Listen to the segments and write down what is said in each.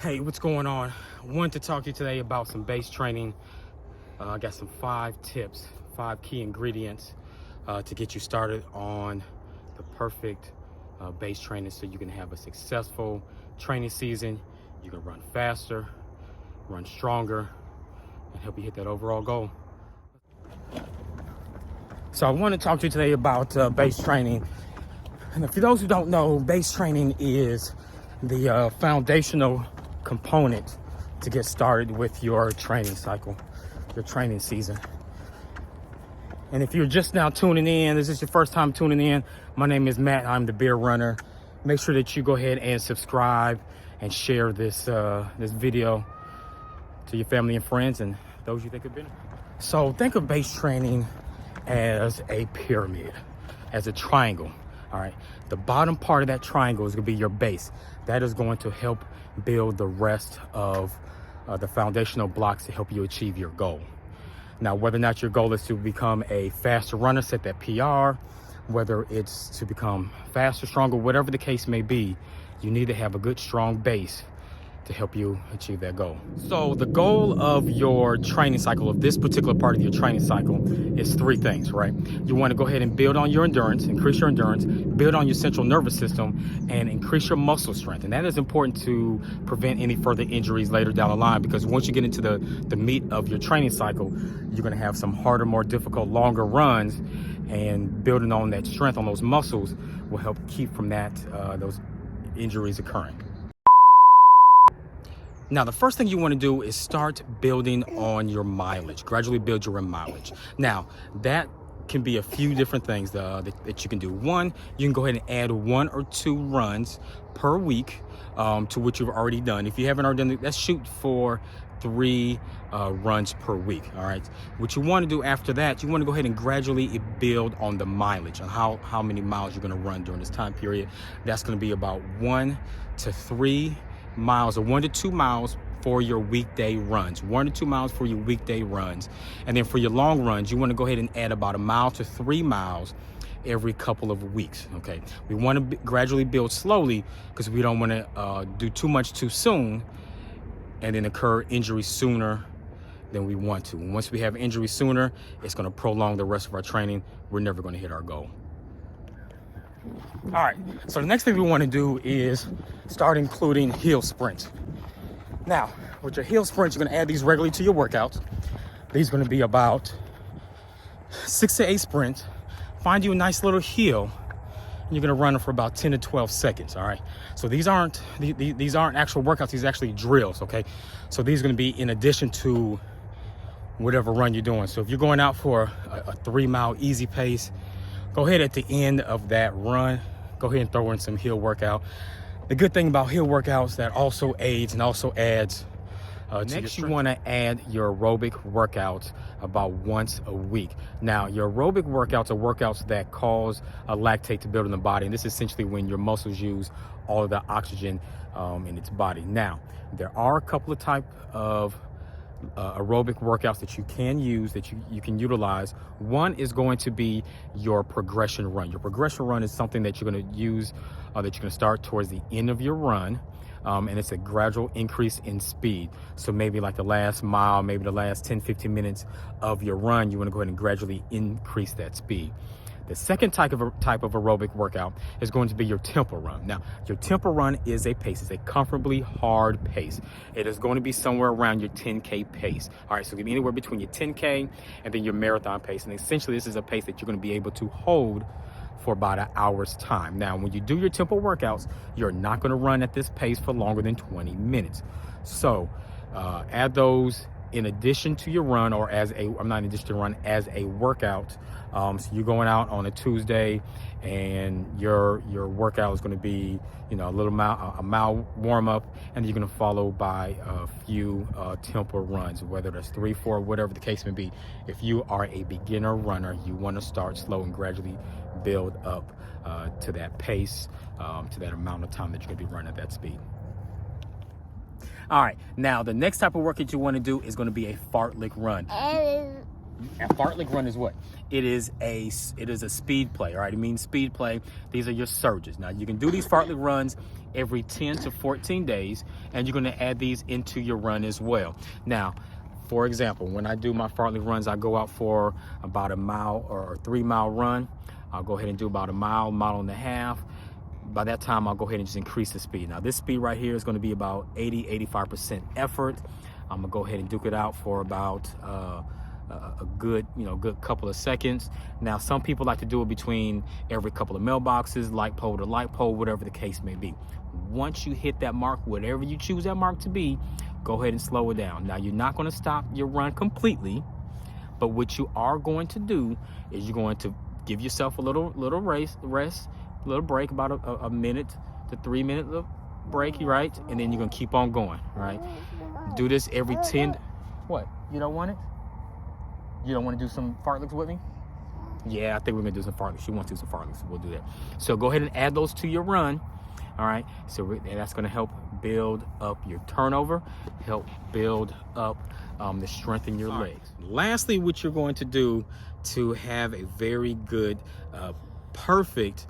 Hey, what's going on? I wanted to talk to you today about some base training. I got some 5 tips, 5 key ingredients to get you started on the perfect base training so you can have a successful training season. You can run faster, run stronger, and help you hit that overall goal. So I want to talk to you today about base training. And for those who don't know, base training is the foundational component to get started with your training cycle, your training season. And if you're just now tuning in, this is your first time tuning in, my name is Matt. I'm the beer runner. Make sure that you go ahead and subscribe and share this this video to your family and friends and those you think have been. So think of base training as a pyramid, as a triangle. All right, the bottom part of that triangle is going to be your base. That is going to help build the rest of the foundational blocks to help you achieve your goal. Now, whether or not your goal is to become a faster runner, set that PR, whether it's to become faster, stronger, whatever the case may be, you need to have a good, strong base to help you achieve that goal. So the goal of your training cycle, of this particular part of your training cycle, is 3 things, right? You want to go ahead and build on your endurance, increase your endurance, build on your central nervous system, and increase your muscle strength. And that is important to prevent any further injuries later down the line, because once you get into the meat of your training cycle, you're going to have some harder, more difficult, longer runs, and building on that strength, on those muscles, will help keep from that those injuries occurring. Now, the first thing you want to do is start building on your mileage. Gradually build your mileage. Now, that can be a few different things that you can do. One, you can go ahead and add 1 or 2 runs per week to what you've already done. If you haven't already done it, let's shoot for 3 runs per week. All right. What you want to do after that, you want to go ahead and gradually build on the mileage, on how many miles you're going to run during this time period. That's going to be about 1 to 3 miles, or 1 to 2 miles for your weekday runs. 1 to 2 miles for your weekday runs. And then for your long runs, you want to go ahead and add about 1 mile to 3 miles every couple of weeks. Okay, we want to gradually build slowly, because we don't want to do too much too soon and then incur injury sooner than we want to. Once we have injury sooner, it's going to prolong the rest of our training. We're never going to hit our goal. All right, so the next thing we want to do is start including hill sprints. Now, with your hill sprints, you're going to add these regularly to your workouts. These are going to be about 6 to 8 sprints. Find you a nice little hill, and you're going to run them for about 10 to 12 seconds. All right, so these aren't actual workouts. These are actually drills. Okay, so these are going to be in addition to whatever run you're doing. So if you're going out for a 3-mile easy pace, go ahead at the end of that run, go ahead and throw in some hill workout. The good thing about hill workouts, that also aids and also adds next, you want to add your aerobic workouts about once a week. Now, your aerobic workouts are workouts that cause lactate to build in the body, and this is essentially when your muscles use all of the oxygen in its body. Now, there are a couple of types of aerobic workouts that you can use, that you can utilize. One is going to be your progression run. Your progression run is something that you're going to use, that you're going to start towards the end of your run, and it's a gradual increase in speed. So maybe like the last mile, maybe the last 10-15 minutes of your run, you want to go ahead and gradually increase that speed. The second type of aerobic workout is going to be your tempo run. Now, your tempo run is a pace. It's a comfortably hard pace. It is going to be somewhere around your 10K pace. All right, so it can be anywhere between your 10K and then your marathon pace. And essentially, this is a pace that you're going to be able to hold for about an hour's time. Now, when you do your tempo workouts, you're not going to run at this pace for longer than 20 minutes. So add those in addition to your run, or as a workout. So you're going out on a Tuesday, and your workout is going to be, a mile warm up, and you're going to follow by a few tempo runs, whether that's 3, 4, whatever the case may be. If you are a beginner runner, you want to start slow and gradually build up to that pace, to that amount of time that you're going to be running at that speed. All right, now the next type of workout you want to do is going to be a fartlek run. A fartlek run is what? It is a speed play, all right? It means speed play. These are your surges. Now, you can do these fartlek runs every 10 to 14 days, and you're gonna add these into your run as well. Now, for example, when I do my fartlek runs, I go out for about a mile or 3 mile run. I'll go ahead and do about a mile, mile and a half. By that time, I'll go ahead and just increase the speed. Now, this speed right here is gonna be about 85% effort. I'm gonna go ahead and duke it out for about a good couple of seconds. Now, some people like to do it between every couple of mailboxes, light pole to light pole, whatever the case may be. Once you hit that mark, whatever you choose that mark to be, go ahead and slow it down. Now, you're not going to stop your run completely, but what you are going to do is you're going to give yourself a little rest, a little break, about a minute to 3 minutes of break, right? And then you're gonna keep on going, right? Do this every 10. What? You don't want it? You don't want to do some fartleks with me? Yeah, I think we're gonna do some fartleks. She wants to do some fartleks, so we'll do that. So go ahead and add those to your run. All right, so that's gonna help build up your turnover, help build up the strength in your legs. Lastly, what you're going to do to have a very good, perfect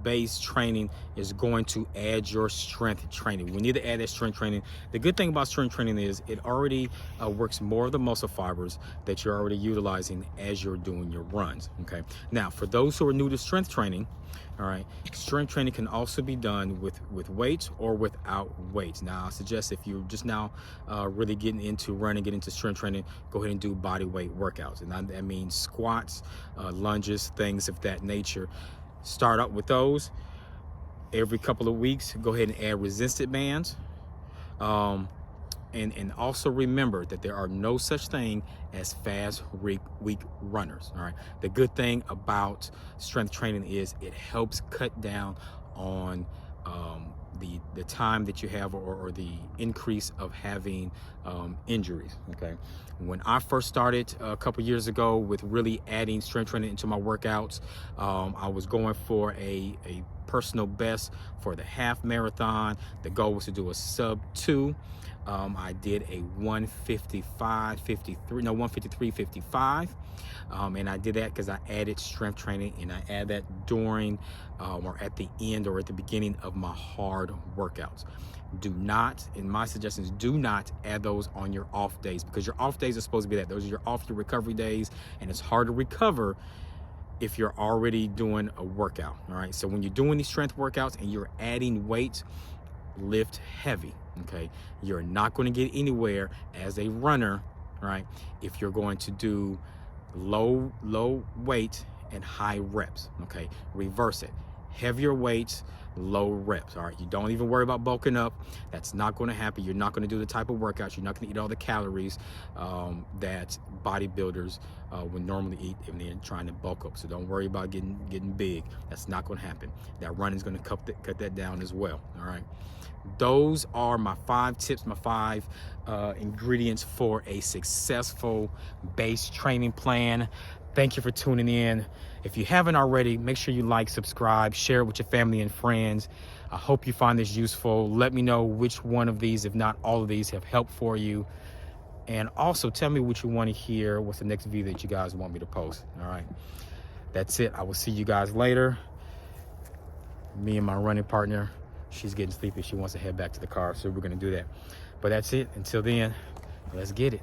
base training is going to add your strength training. We need to add that strength training. The good thing about strength training is it already works more of the muscle fibers that you're already utilizing as you're doing your runs. Okay. Now, for those who are new to strength training, all right, strength training can also be done with weights or without weights. Now, I suggest if you're just now really getting into running, getting into strength training, go ahead and do body weight workouts. And that means squats, lunges, things of that nature. Start out with those. Every couple of weeks, go ahead and add resistance bands. And also remember that there are no such thing as fast, weak runners. All right. The good thing about strength training is it helps cut down on the time that you have or the increase of having injuries. Okay. When I first started a couple years ago with really adding strength training into my workouts, I was going for a personal best for the half marathon. The goal was to do a sub 2. I did a 153.55. And I did that because I added strength training, and I add that during or at the end or at the beginning of my hard workouts. Do not, in my suggestions, do not add those on your off days, because your off days are supposed to be that. Those are your recovery days, and it's hard to recover if you're already doing a workout. All right. So when you're doing these strength workouts and you're adding weights, lift heavy. Okay. You're not going to get anywhere as a runner, right, if you're going to do low weight and high reps. Okay. Reverse it. Heavier weights, low reps. All right. You don't even worry about bulking up. That's not going to happen. You're not going to do the type of workouts. You're not going to eat all the calories that bodybuilders would normally eat if they're trying to bulk up. So don't worry about getting big. That's not going to happen. That running is going to cut that down as well. All right. Those are my 5 tips, my 5 ingredients for a successful base training plan. Thank you for tuning in. If you haven't already, make sure you like, subscribe, share it with your family and friends. I hope you find this useful. Let me know which one of these, if not all of these, have helped for you. And also tell me what you want to hear. What's the next video that you guys want me to post? All right. That's it. I will see you guys later. Me and my running partner, she's getting sleepy. She wants to head back to the car, so we're going to do that. But that's it. Until then, let's get it.